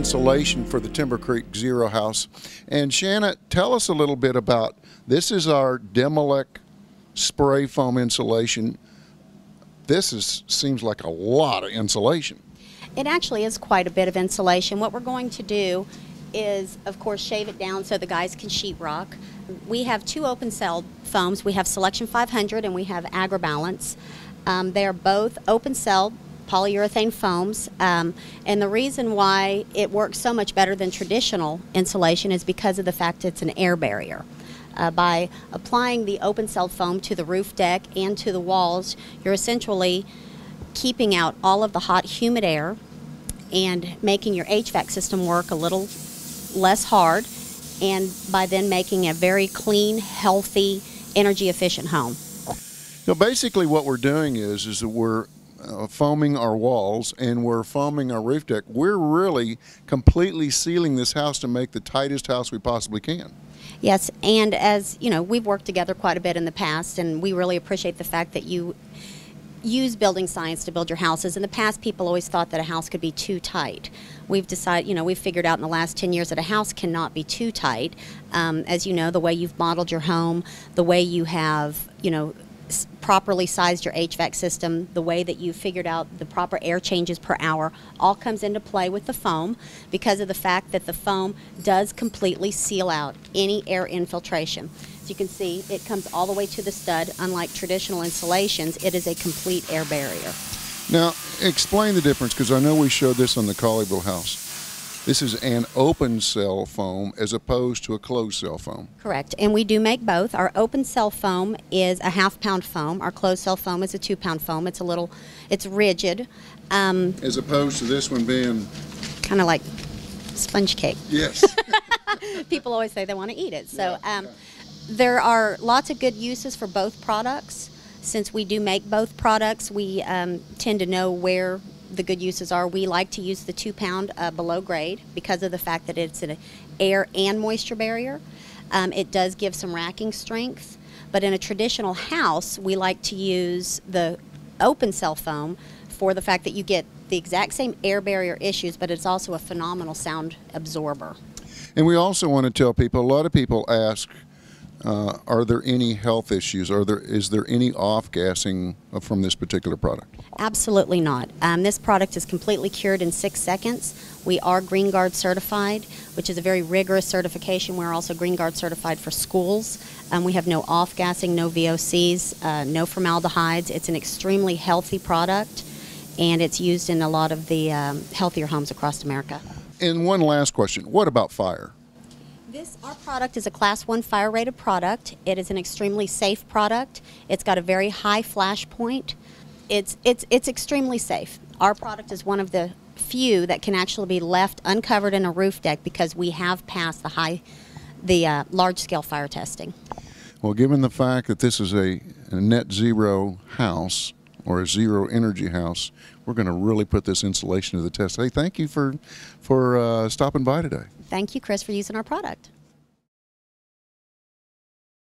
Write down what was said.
insulation for the Timber Creek Zero house. And Shanna, tell us a little bit about, this is our Demilec spray foam insulation. Seems like a lot of insulation. It actually is quite a bit of insulation. What we're going to do is, of course, shave it down so the guys can sheetrock. We have two open cell foams. We have Selection 500 and we have AgriBalance. They are both open cell polyurethane foams, and the reason why it works so much better than traditional insulation is because of the fact it's an air barrier. By applying the open cell foam to the roof deck and to the walls, you're essentially keeping out all of the hot, humid air and making your HVAC system work a little less hard, and by then making a very clean, healthy, energy efficient home. So basically what we're doing is that we're foaming our walls and we're foaming our roof deck. We're really completely sealing this house to make the tightest house we possibly can. Yes, and as you know, we've worked together quite a bit in the past, and we really appreciate the fact that you use building science to build your houses. In the past, people always thought that a house could be too tight. We've decided, we've figured out in the last 10 years that a house cannot be too tight. As you know, the way you've modeled your home, the way you have, properly sized your HVAC system, the way that you figured out the proper air changes per hour, all comes into play with the foam because of the fact that the foam does completely seal out any air infiltration. As you can see, it comes all the way to the stud. Unlike traditional insulations, it is a complete air barrier. Now, explain the difference, because I know we showed this on the Colleyville house. This is an open cell foam as opposed to a closed cell foam. Correct, and we do make both. Our open cell foam is a half-pound foam. Our closed cell foam is a 2-pound foam. It's rigid. As opposed to this one being kind of like sponge cake. Yes. People always say they want to eat it. So there are lots of good uses for both products. Since we do make both products, we tend to know where the good uses are. We like to use the 2-pound below grade because of the fact that it's an air and moisture barrier. It does give some racking strength, but in a traditional house, we like to use the open cell foam for the fact that you get the exact same air barrier issues, but it's also a phenomenal sound absorber. And we also want to tell people, a lot of people ask, are there any health issues? Is there any off-gassing from this particular product? Absolutely not. This product is completely cured in 6 seconds. We are Green Guard certified, which is a very rigorous certification. We're also Green Guard certified for schools. We have no off-gassing, no VOCs, no formaldehydes. It's an extremely healthy product, and it's used in a lot of the healthier homes across America. And one last question, what about fire? Our product is a Class 1 fire rated product. It is an extremely safe product. It's got a very high flash point. It's extremely safe. Our product is one of the few that can actually be left uncovered in a roof deck because we have passed the large scale fire testing. Well, given the fact that this is a net zero house or a zero energy house, we're going to really put this insulation to the test. Hey, thank you for stopping by today. Thank you, Chris, for using our product.